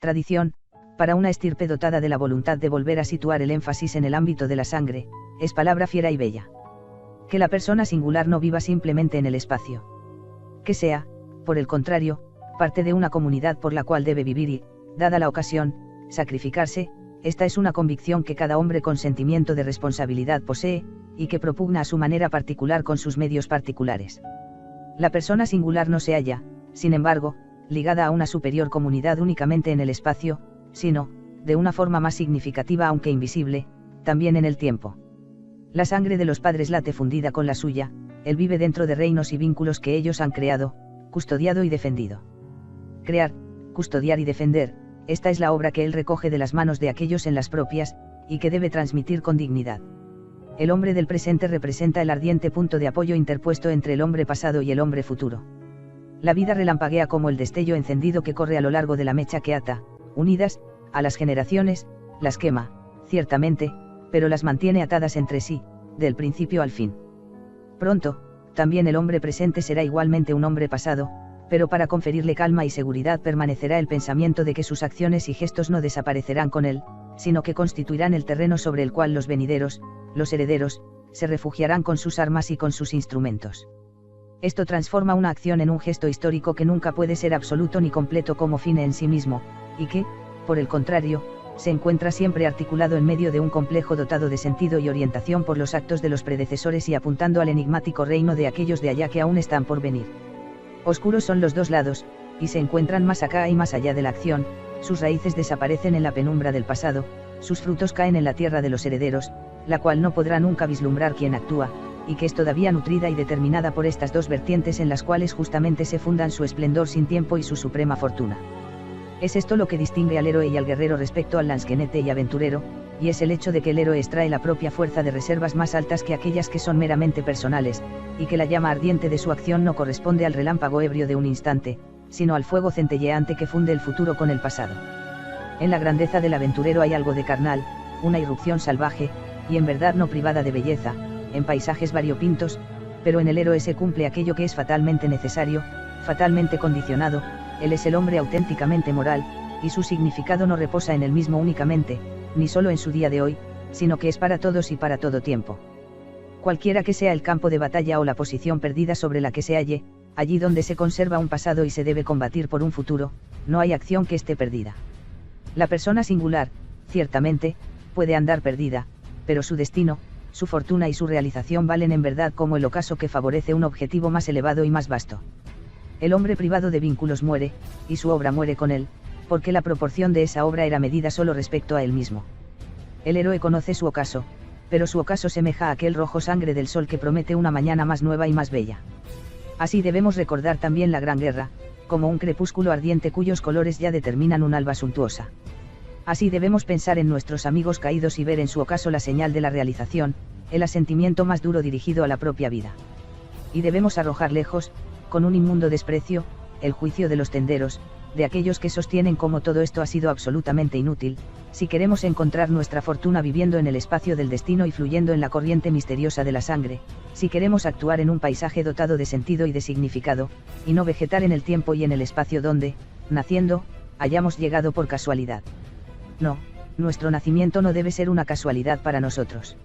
Tradición, para una estirpe dotada de la voluntad de volver a situar el énfasis en el ámbito de la sangre, es palabra fiera y bella. Que la persona singular no viva simplemente en el espacio. Que sea, por el contrario, parte de una comunidad por la cual debe vivir y, dada la ocasión, sacrificarse. Esta es una convicción que cada hombre con sentimiento de responsabilidad posee, y que propugna a su manera particular con sus medios particulares. La persona singular no se halla, sin embargo, ligada a una superior comunidad únicamente en el espacio, sino, de una forma más significativa aunque invisible, también en el tiempo. La sangre de los padres late fundida con la suya, él vive dentro de reinos y vínculos que ellos han creado, custodiado y defendido. Crear, custodiar y defender, esta es la obra que él recoge de las manos de aquellos en las propias, y que debe transmitir con dignidad. El hombre del presente representa el ardiente punto de apoyo interpuesto entre el hombre pasado y el hombre futuro. La vida relampaguea como el destello encendido que corre a lo largo de la mecha que ata, unidas, a las generaciones, las quema, ciertamente, pero las mantiene atadas entre sí, del principio al fin. Pronto, también el hombre presente será igualmente un hombre pasado, pero para conferirle calma y seguridad permanecerá el pensamiento de que sus acciones y gestos no desaparecerán con él, sino que constituirán el terreno sobre el cual los venideros, los herederos, se refugiarán con sus armas y con sus instrumentos. Esto transforma una acción en un gesto histórico que nunca puede ser absoluto ni completo como fin en sí mismo, y que, por el contrario, se encuentra siempre articulado en medio de un complejo dotado de sentido y orientación por los actos de los predecesores y apuntando al enigmático reino de aquellos de allá que aún están por venir. Oscuros son los dos lados, y se encuentran más acá y más allá de la acción, sus raíces desaparecen en la penumbra del pasado, sus frutos caen en la tierra de los herederos, la cual no podrá nunca vislumbrar quién actúa, y que es todavía nutrida y determinada por estas dos vertientes en las cuales justamente se fundan su esplendor sin tiempo y su suprema fortuna. Es esto lo que distingue al héroe y al guerrero respecto al lansquenete y aventurero, y es el hecho de que el héroe extrae la propia fuerza de reservas más altas que aquellas que son meramente personales, y que la llama ardiente de su acción no corresponde al relámpago ebrio de un instante, sino al fuego centelleante que funde el futuro con el pasado. En la grandeza del aventurero hay algo de carnal, una irrupción salvaje, y en verdad no privada de belleza, en paisajes variopintos, pero en el héroe se cumple aquello que es fatalmente necesario, fatalmente condicionado. Él es el hombre auténticamente moral, y su significado no reposa en él mismo únicamente, ni solo en su día de hoy, sino que es para todos y para todo tiempo. Cualquiera que sea el campo de batalla o la posición perdida sobre la que se halle, allí donde se conserva un pasado y se debe combatir por un futuro, no hay acción que esté perdida. La persona singular, ciertamente, puede andar perdida, pero su destino, su fortuna y su realización valen en verdad como el ocaso que favorece un objetivo más elevado y más vasto. El hombre privado de vínculos muere, y su obra muere con él, porque la proporción de esa obra era medida solo respecto a él mismo. El héroe conoce su ocaso, pero su ocaso semeja a aquel rojo sangre del sol que promete una mañana más nueva y más bella. Así debemos recordar también la Gran Guerra, como un crepúsculo ardiente cuyos colores ya determinan un alba suntuosa. Así debemos pensar en nuestros amigos caídos y ver en su ocaso la señal de la realización, el asentimiento más duro dirigido a la propia vida. Y debemos arrojar lejos, con un inmundo desprecio, el juicio de los tenderos, de aquellos que sostienen como todo esto ha sido absolutamente inútil, si queremos encontrar nuestra fortuna viviendo en el espacio del destino y fluyendo en la corriente misteriosa de la sangre, si queremos actuar en un paisaje dotado de sentido y de significado, y no vegetar en el tiempo y en el espacio donde, naciendo, hayamos llegado por casualidad. No, nuestro nacimiento no debe ser una casualidad para nosotros.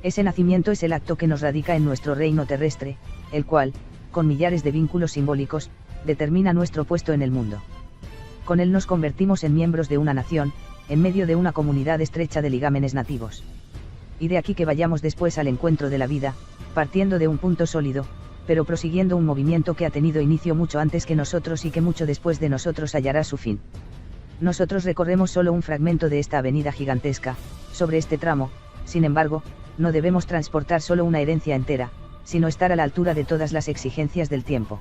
Ese nacimiento es el acto que nos radica en nuestro reino terrestre, el cual, con millares de vínculos simbólicos, determina nuestro puesto en el mundo. Con él nos convertimos en miembros de una nación, en medio de una comunidad estrecha de ligámenes nativos. Y de aquí que vayamos después al encuentro de la vida, partiendo de un punto sólido, pero prosiguiendo un movimiento que ha tenido inicio mucho antes que nosotros y que mucho después de nosotros hallará su fin. Nosotros recorremos solo un fragmento de esta avenida gigantesca, sobre este tramo, sin embargo, no debemos transportar solo una herencia entera, sino estar a la altura de todas las exigencias del tiempo.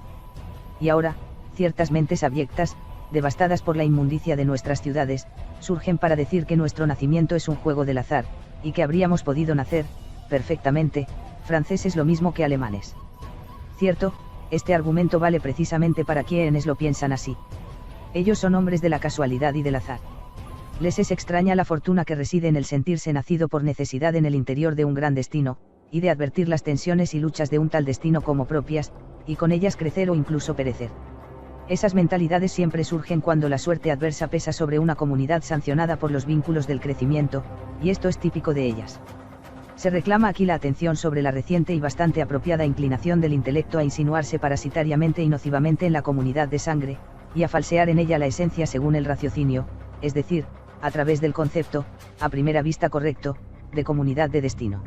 Y ahora, ciertas mentes abyectas, devastadas por la inmundicia de nuestras ciudades, surgen para decir que nuestro nacimiento es un juego del azar, y que habríamos podido nacer, perfectamente, franceses lo mismo que alemanes. Cierto, este argumento vale precisamente para quienes lo piensan así. Ellos son hombres de la casualidad y del azar. Les es extraña la fortuna que reside en el sentirse nacido por necesidad en el interior de un gran destino, y de advertir las tensiones y luchas de un tal destino como propias, y con ellas crecer o incluso perecer. Esas mentalidades siempre surgen cuando la suerte adversa pesa sobre una comunidad sancionada por los vínculos del crecimiento, y esto es típico de ellas. Se reclama aquí la atención sobre la reciente y bastante apropiada inclinación del intelecto a insinuarse parasitariamente y nocivamente en la comunidad de sangre, y a falsear en ella la esencia según el raciocinio, es decir, a través del concepto, a primera vista correcto, de comunidad de destino.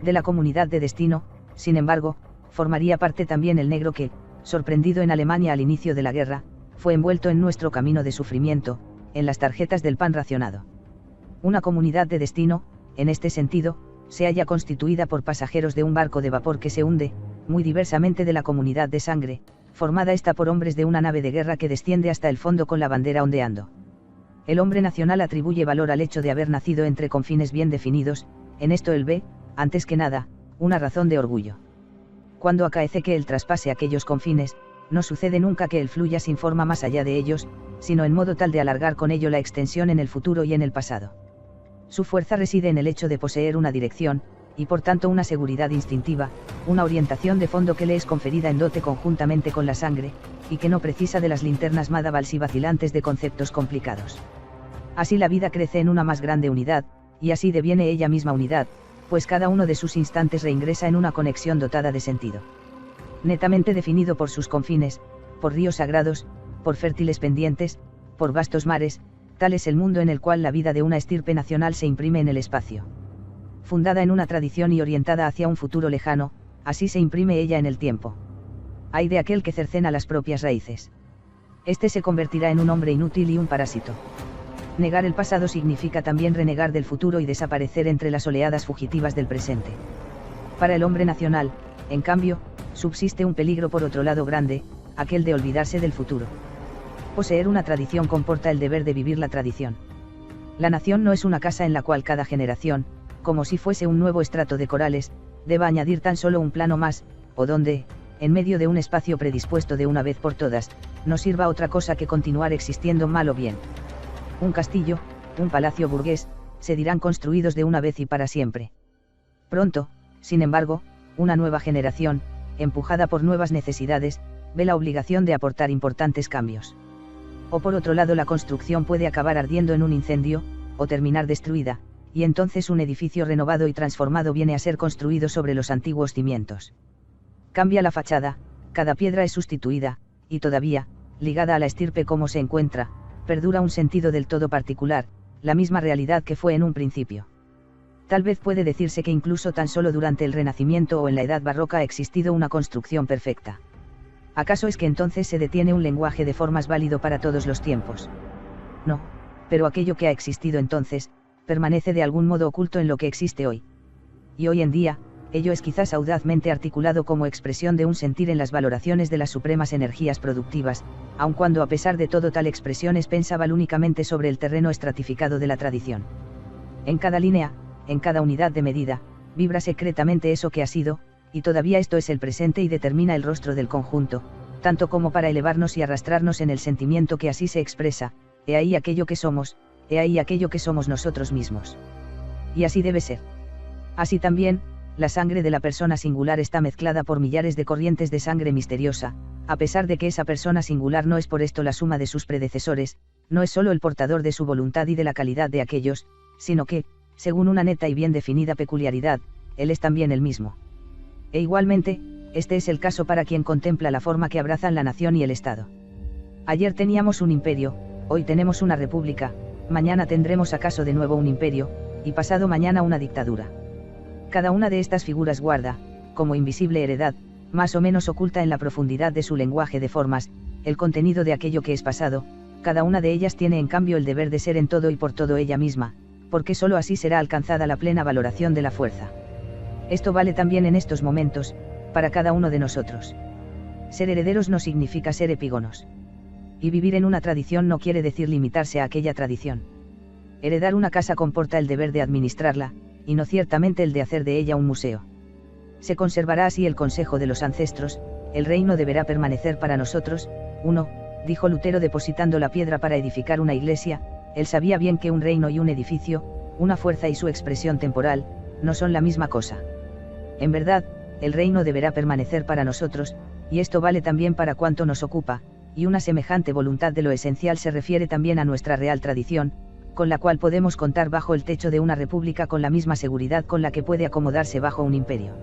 De la comunidad de destino, sin embargo, formaría parte también el negro que, sorprendido en Alemania al inicio de la guerra, fue envuelto en nuestro camino de sufrimiento, en las tarjetas del pan racionado. Una comunidad de destino, en este sentido, se halla constituida por pasajeros de un barco de vapor que se hunde, muy diversamente de la comunidad de sangre, formada esta por hombres de una nave de guerra que desciende hasta el fondo con la bandera ondeando. El hombre nacional atribuye valor al hecho de haber nacido entre confines bien definidos, en esto él ve, antes que nada, una razón de orgullo. Cuando acaece que él traspase aquellos confines, no sucede nunca que él fluya sin forma más allá de ellos, sino en modo tal de alargar con ello la extensión en el futuro y en el pasado. Su fuerza reside en el hecho de poseer una dirección, y por tanto una seguridad instintiva, una orientación de fondo que le es conferida en dote conjuntamente con la sangre, y que no precisa de las linternas madavals y vacilantes de conceptos complicados. Así la vida crece en una más grande unidad, y así deviene ella misma unidad, pues cada uno de sus instantes reingresa en una conexión dotada de sentido. Netamente definido por sus confines, por ríos sagrados, por fértiles pendientes, por vastos mares, tal es el mundo en el cual la vida de una estirpe nacional se imprime en el espacio. Fundada en una tradición y orientada hacia un futuro lejano, así se imprime ella en el tiempo. Ay de aquel que cercena las propias raíces. Este se convertirá en un hombre inútil y un parásito. Negar el pasado significa también renegar del futuro y desaparecer entre las oleadas fugitivas del presente. Para el hombre nacional, en cambio, subsiste un peligro por otro lado grande, aquel de olvidarse del futuro. Poseer una tradición comporta el deber de vivir la tradición. La nación no es una casa en la cual cada generación, como si fuese un nuevo estrato de corales, deba añadir tan solo un plano más, o donde, en medio de un espacio predispuesto de una vez por todas, no sirva otra cosa que continuar existiendo mal o bien. Un castillo, un palacio burgués, se dirán construidos de una vez y para siempre. Pronto, sin embargo, una nueva generación, empujada por nuevas necesidades, ve la obligación de aportar importantes cambios. O por otro lado la construcción puede acabar ardiendo en un incendio, o terminar destruida, y entonces un edificio renovado y transformado viene a ser construido sobre los antiguos cimientos. Cambia la fachada, cada piedra es sustituida, y todavía, ligada a la estirpe como se encuentra, perdura un sentido del todo particular, la misma realidad que fue en un principio. Tal vez puede decirse que incluso tan solo durante el Renacimiento o en la Edad Barroca ha existido una construcción perfecta. ¿Acaso es que entonces se detiene un lenguaje de formas válido para todos los tiempos? No, pero aquello que ha existido entonces, permanece de algún modo oculto en lo que existe hoy. Y hoy en día, ello es quizás audazmente articulado como expresión de un sentir en las valoraciones de las supremas energías productivas, aun cuando a pesar de todo tal expresión es pensable únicamente sobre el terreno estratificado de la tradición. En cada línea, en cada unidad de medida, vibra secretamente eso que ha sido, y todavía esto es el presente y determina el rostro del conjunto, tanto como para elevarnos y arrastrarnos en el sentimiento que así se expresa, he ahí aquello que somos, he ahí aquello que somos nosotros mismos. Y así debe ser. Así también, la sangre de la persona singular está mezclada por millares de corrientes de sangre misteriosa, a pesar de que esa persona singular no es por esto la suma de sus predecesores, no es solo el portador de su voluntad y de la calidad de aquellos, sino que, según una neta y bien definida peculiaridad, él es también el mismo. E igualmente, este es el caso para quien contempla la forma que abrazan la nación y el Estado. Ayer teníamos un imperio, hoy tenemos una república, mañana tendremos acaso de nuevo un imperio, y pasado mañana una dictadura. Cada una de estas figuras guarda, como invisible heredad, más o menos oculta en la profundidad de su lenguaje de formas, el contenido de aquello que es pasado, cada una de ellas tiene en cambio el deber de ser en todo y por todo ella misma, porque sólo así será alcanzada la plena valoración de la fuerza. Esto vale también en estos momentos, para cada uno de nosotros. Ser herederos no significa ser epígonos. Y vivir en una tradición no quiere decir limitarse a aquella tradición. Heredar una casa comporta el deber de administrarla, y no ciertamente el de hacer de ella un museo. Se conservará así el consejo de los ancestros, el reino deberá permanecer para nosotros. 1, dijo Lutero depositando la piedra para edificar una iglesia, él sabía bien que un reino y un edificio, una fuerza y su expresión temporal, no son la misma cosa. En verdad, el reino deberá permanecer para nosotros, y esto vale también para cuanto nos ocupa, y una semejante voluntad de lo esencial se refiere también a nuestra real tradición, con la cual podemos contar bajo el techo de una república con la misma seguridad con la que puede acomodarse bajo un imperio.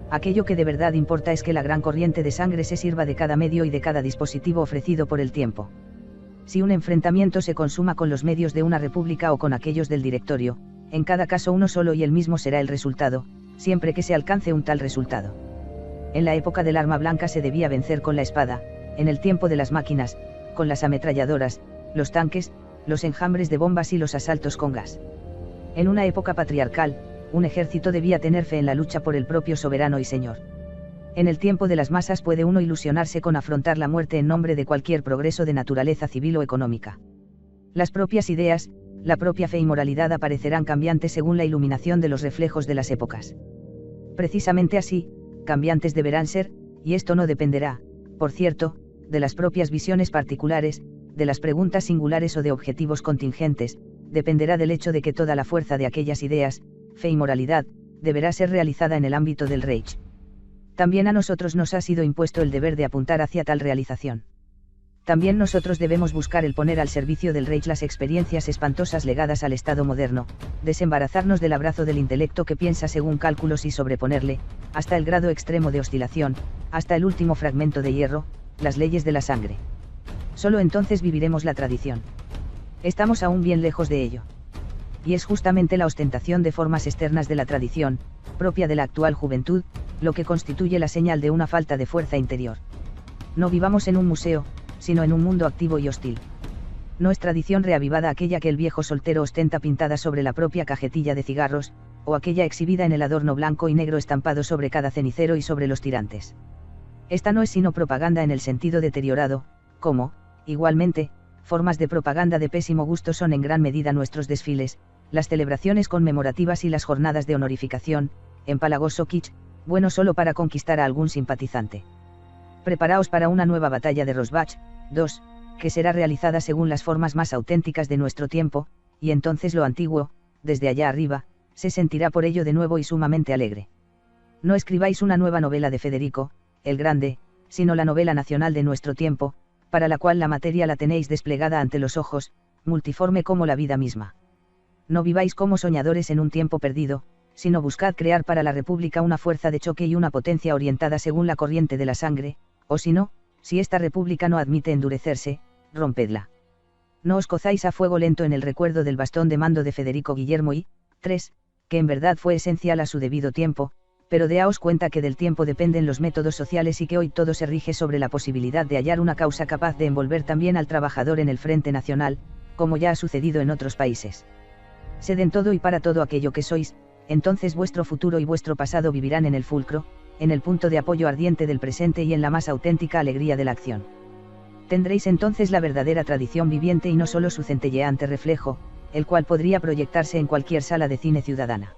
Aquello que de verdad importa es que la gran corriente de sangre se sirva de cada medio y de cada dispositivo ofrecido por el tiempo. Si un enfrentamiento se consuma con los medios de una república o con aquellos del directorio, en cada caso uno solo y el mismo será el resultado, siempre que se alcance un tal resultado. En la época del arma blanca se debía vencer con la espada, en el tiempo de las máquinas, con las ametralladoras, los tanques, los enjambres de bombas y los asaltos con gas. En una época patriarcal, un ejército debía tener fe en la lucha por el propio soberano y señor. En el tiempo de las masas puede uno ilusionarse con afrontar la muerte en nombre de cualquier progreso de naturaleza civil o económica. Las propias ideas, la propia fe y moralidad aparecerán cambiantes según la iluminación de los reflejos de las épocas. Precisamente así, cambiantes deberán ser, y esto no dependerá, por cierto, de las propias visiones particulares, de las preguntas singulares o de objetivos contingentes, dependerá del hecho de que toda la fuerza de aquellas ideas, fe y moralidad, deberá ser realizada en el ámbito del Reich. También a nosotros nos ha sido impuesto el deber de apuntar hacia tal realización. También nosotros debemos buscar el poner al servicio del Reich las experiencias espantosas legadas al Estado moderno, desembarazarnos del abrazo del intelecto que piensa según cálculos y sobreponerle, hasta el grado extremo de oscilación, hasta el último fragmento de hierro, las leyes de la sangre. Solo entonces viviremos la tradición. Estamos aún bien lejos de ello. Y es justamente la ostentación de formas externas de la tradición, propia de la actual juventud, lo que constituye la señal de una falta de fuerza interior. No vivamos en un museo, sino en un mundo activo y hostil. No es tradición reavivada aquella que el viejo soltero ostenta pintada sobre la propia cajetilla de cigarros, o aquella exhibida en el adorno blanco y negro estampado sobre cada cenicero y sobre los tirantes. Esta no es sino propaganda en el sentido deteriorado, como, igualmente, formas de propaganda de pésimo gusto son en gran medida nuestros desfiles, las celebraciones conmemorativas y las jornadas de honorificación, empalagoso kitsch, bueno solo para conquistar a algún simpatizante. Preparaos para una nueva batalla de Rosbach, 2, que será realizada según las formas más auténticas de nuestro tiempo, y entonces lo antiguo, desde allá arriba, se sentirá por ello de nuevo y sumamente alegre. No escribáis una nueva novela de Federico, el Grande, sino la novela nacional de nuestro tiempo, para la cual la materia la tenéis desplegada ante los ojos, multiforme como la vida misma. No viváis como soñadores en un tiempo perdido, sino buscad crear para la República una fuerza de choque y una potencia orientada según la corriente de la sangre, o si no, si esta República no admite endurecerse, rompedla. No os cozáis a fuego lento en el recuerdo del bastón de mando de Federico Guillermo y, 3, que en verdad fue esencial a su debido tiempo, pero daos cuenta que del tiempo dependen los métodos sociales y que hoy todo se rige sobre la posibilidad de hallar una causa capaz de envolver también al trabajador en el frente nacional, como ya ha sucedido en otros países. Sed en todo y para todo aquello que sois, entonces vuestro futuro y vuestro pasado vivirán en el fulcro, en el punto de apoyo ardiente del presente y en la más auténtica alegría de la acción. Tendréis entonces la verdadera tradición viviente y no solo su centelleante reflejo, el cual podría proyectarse en cualquier sala de cine ciudadana.